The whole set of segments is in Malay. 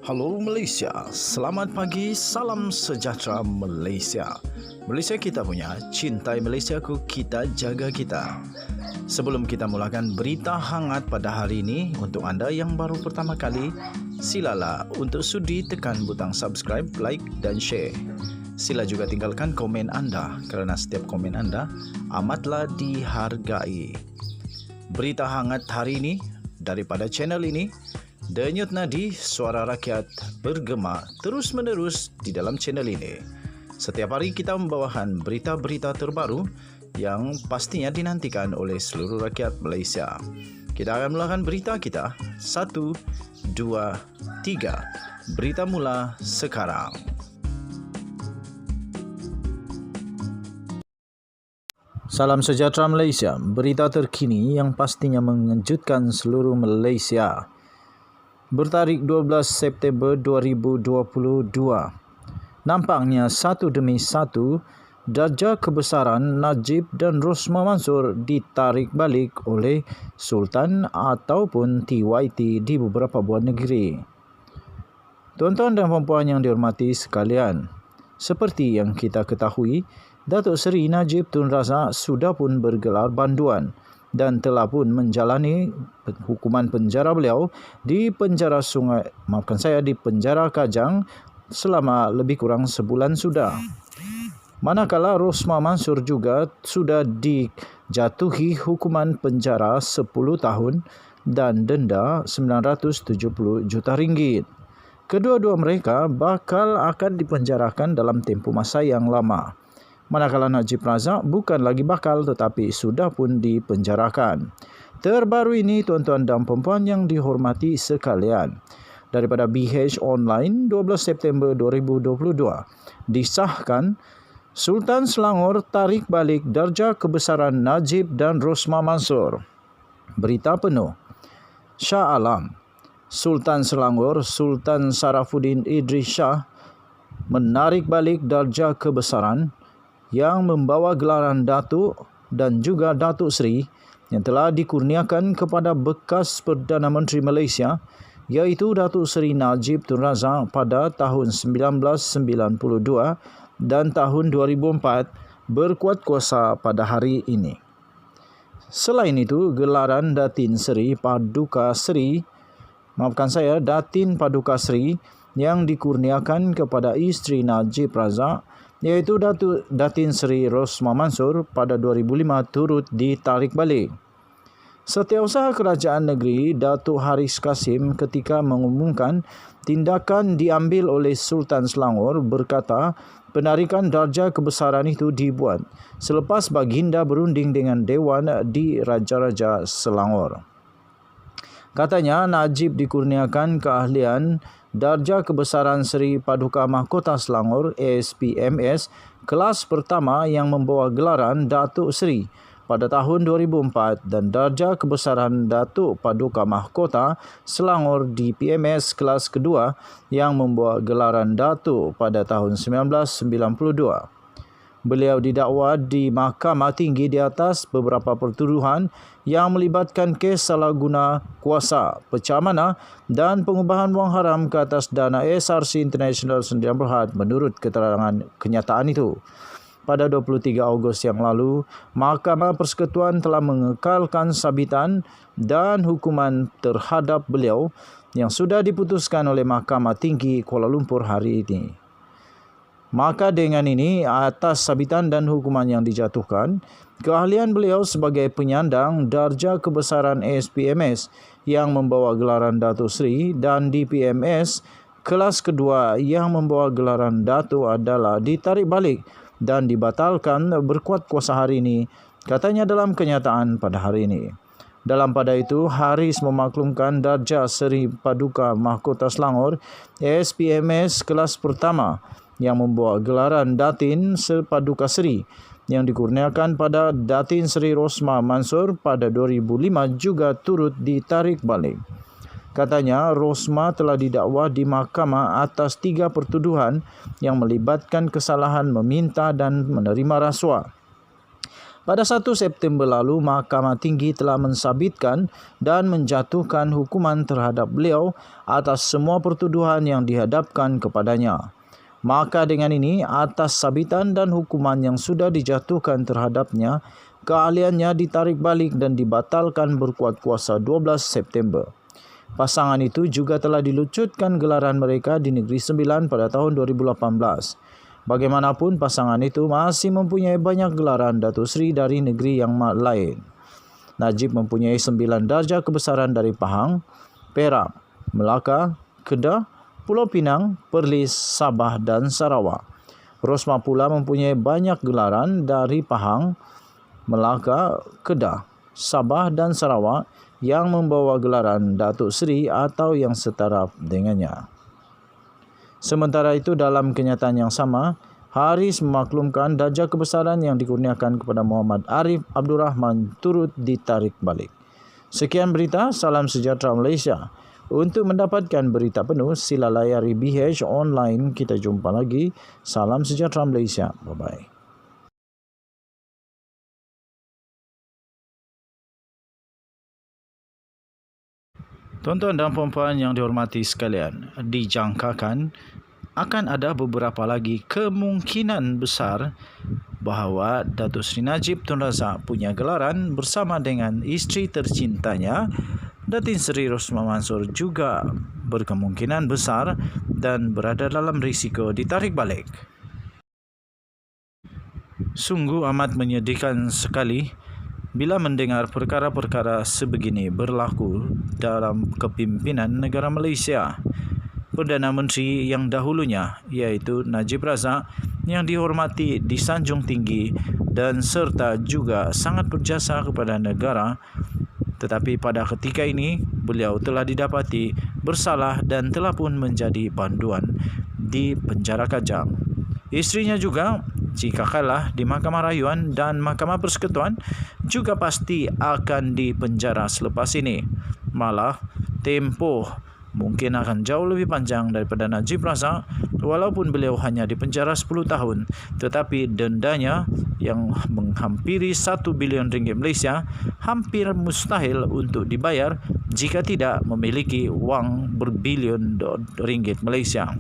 Halo Malaysia, selamat pagi, salam sejahtera Malaysia. Malaysia kita punya, cintai Malaysiaku, kita jaga kita. Sebelum kita mulakan berita hangat pada hari ini, untuk anda yang baru pertama kali, silalah untuk sudi tekan butang subscribe, like dan share. Sila juga tinggalkan komen anda kerana setiap komen anda amatlah dihargai. Berita hangat hari ini daripada channel ini, Denyut nadi suara rakyat bergema terus-menerus di dalam channel ini. Setiap hari kita membawakan berita-berita terbaru yang pastinya dinantikan oleh seluruh rakyat Malaysia. Kita akan mulakan berita kita. 1, 2, 3. Berita mula sekarang. Salam sejahtera Malaysia. Berita terkini yang pastinya mengejutkan seluruh Malaysia. Bertarikh 12 September 2022, nampaknya satu demi satu darjah kebesaran Najib dan Rosmah Mansor ditarik balik oleh Sultan ataupun TYT di beberapa buah negeri. Tuan-tuan dan puan-puan yang dihormati sekalian, seperti yang kita ketahui, Datuk Seri Najib Tun Razak sudah pun bergelar banduan dan telah pun menjalani hukuman penjara beliau di penjara di penjara Kajang selama lebih kurang sebulan sudah. Manakala Rosmah Mansor juga sudah dijatuhi hukuman penjara 10 tahun dan denda 970 juta ringgit. Kedua-dua mereka bakal akan dipenjarakan dalam tempoh masa yang lama. Manakala Najib Razak bukan lagi bakal tetapi sudah pun dipenjarakan. Terbaru ini tuan-tuan dan puan-puan yang dihormati sekalian, daripada BH Online 12 September 2022, disahkan Sultan Selangor tarik balik darjah kebesaran Najib dan Rosmah Mansor. Berita penuh. Shah Alam, Sultan Selangor Sultan Sarafuddin Idris Shah menarik balik darjah kebesaran yang membawa gelaran Datuk dan juga Datuk Seri yang telah dikurniakan kepada bekas Perdana Menteri Malaysia, iaitu Datuk Seri Najib Tun Razak pada tahun 1992 dan tahun 2004 berkuat kuasa pada hari ini. Selain itu, gelaran Datin Paduka Seri yang dikurniakan kepada isteri Najib Razak, iaitu Datin Seri Rosmah Mansor pada 2005 turut ditarik balik. Setiausaha Kerajaan Negeri Datuk Haris Kasim ketika mengumumkan tindakan diambil oleh Sultan Selangor berkata penarikan darjah kebesaran itu dibuat selepas baginda berunding dengan Dewan di Raja-Raja Selangor. Katanya Najib dikurniakan keahlian darjah kebesaran Seri Paduka Mahkota Selangor ASPMS kelas pertama yang membawa gelaran Datuk Seri pada tahun 2004 dan darjah kebesaran Datuk Paduka Mahkota Selangor DPMS kelas kedua yang membawa gelaran Datuk pada tahun 1992. Beliau didakwa di Mahkamah Tinggi di atas beberapa pertuduhan yang melibatkan kes salah guna kuasa, pecah amanah dan pengubahan wang haram ke atas dana SRC International Sdn Bhd menurut keterangan kenyataan itu. Pada 23 Ogos yang lalu, Mahkamah Persekutuan telah mengekalkan sabitan dan hukuman terhadap beliau yang sudah diputuskan oleh Mahkamah Tinggi Kuala Lumpur hari ini. Maka dengan ini, atas sabitan dan hukuman yang dijatuhkan, keahlian beliau sebagai penyandang darjah kebesaran ASPMS yang membawa gelaran Datuk Seri dan DPMS kelas kedua yang membawa gelaran Datuk adalah ditarik balik dan dibatalkan berkuat kuasa hari ini, katanya dalam kenyataan pada hari ini. Dalam pada itu, Haris memaklumkan darjah Seri Paduka Mahkota Selangor ASPMS kelas pertama yang membawa gelaran Datin Paduka Seri yang dikurniakan pada Datin Seri Rosmah Mansor pada 2005 juga turut ditarik balik. Katanya Rosmah telah didakwa di mahkamah atas 3 pertuduhan yang melibatkan kesalahan meminta dan menerima rasuah. Pada 1 September lalu, Mahkamah Tinggi telah mensabitkan dan menjatuhkan hukuman terhadap beliau atas semua pertuduhan yang dihadapkan kepadanya. Maka dengan ini, atas sabitan dan hukuman yang sudah dijatuhkan terhadapnya, keahliannya ditarik balik dan dibatalkan berkuat kuasa 12 September. Pasangan itu juga telah dilucutkan gelaran mereka di Negeri Sembilan pada tahun 2018. Bagaimanapun, pasangan itu masih mempunyai banyak gelaran Datuk Seri dari negeri yang lain. Najib mempunyai 9 darjah kebesaran dari Pahang, Perak, Melaka, Kedah, Pulau Pinang, Perlis, Sabah dan Sarawak. Rosma pula mempunyai banyak gelaran dari Pahang, Melaka, Kedah, Sabah dan Sarawak yang membawa gelaran Datuk Seri atau yang setara dengannya. Sementara itu, dalam kenyataan yang sama, Haris memaklumkan darjah kebesaran yang dikurniakan kepada Muhammad Arif Abdul Rahman turut ditarik balik. Sekian berita, salam sejahtera Malaysia. Untuk mendapatkan berita penuh, sila layari BH Online. Kita jumpa lagi. Salam sejahtera Malaysia. Bye-bye. Tuan-tuan dan puan-puan yang dihormati sekalian, dijangkakan akan ada beberapa lagi kemungkinan besar bahawa Datuk Seri Najib Tun Razak punya gelaran bersama dengan isteri tercintanya, Datin Seri Rosma Mansor juga berkemungkinan besar dan berada dalam risiko ditarik balik. Sungguh amat menyedihkan sekali bila mendengar perkara-perkara sebegini berlaku dalam kepimpinan negara Malaysia. Perdana Menteri yang dahulunya, iaitu Najib Razak, yang dihormati, disanjung tinggi dan serta juga sangat berjasa kepada negara, tetapi pada ketika ini beliau telah didapati bersalah dan telah pun menjadi panduan di penjara kajang. Isterinya juga, jika kalah di Mahkamah Rayuan dan Mahkamah Persekutuan, juga pasti akan dipenjara selepas ini. Malah, tempoh mungkin akan jauh lebih panjang daripada Najib Razak, walaupun beliau hanya dipenjara 10 tahun, tetapi dendanya yang menghampiri 1 bilion ringgit Malaysia hampir mustahil untuk dibayar jika tidak memiliki wang berbilion ringgit Malaysia.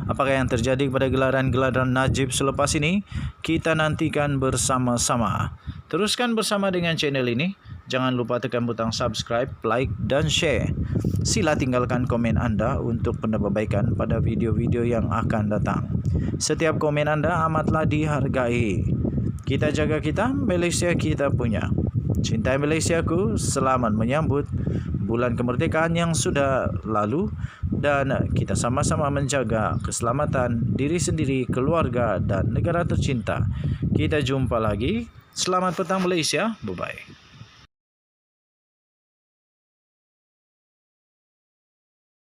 Apakah yang terjadi kepada gelaran-gelaran Najib selepas ini? Kita nantikan bersama-sama. Teruskan bersama dengan channel ini. Jangan lupa tekan butang subscribe, like dan share. Sila tinggalkan komen anda untuk penambahbaikan pada video-video yang akan datang. Setiap komen anda amatlah dihargai. Kita jaga kita, Malaysia kita punya. Cintai Malaysiaku, selamat menyambut bulan kemerdekaan yang sudah lalu dan kita sama-sama menjaga keselamatan diri sendiri, keluarga dan negara tercinta. Kita jumpa lagi. Selamat petang Malaysia. Bye-bye.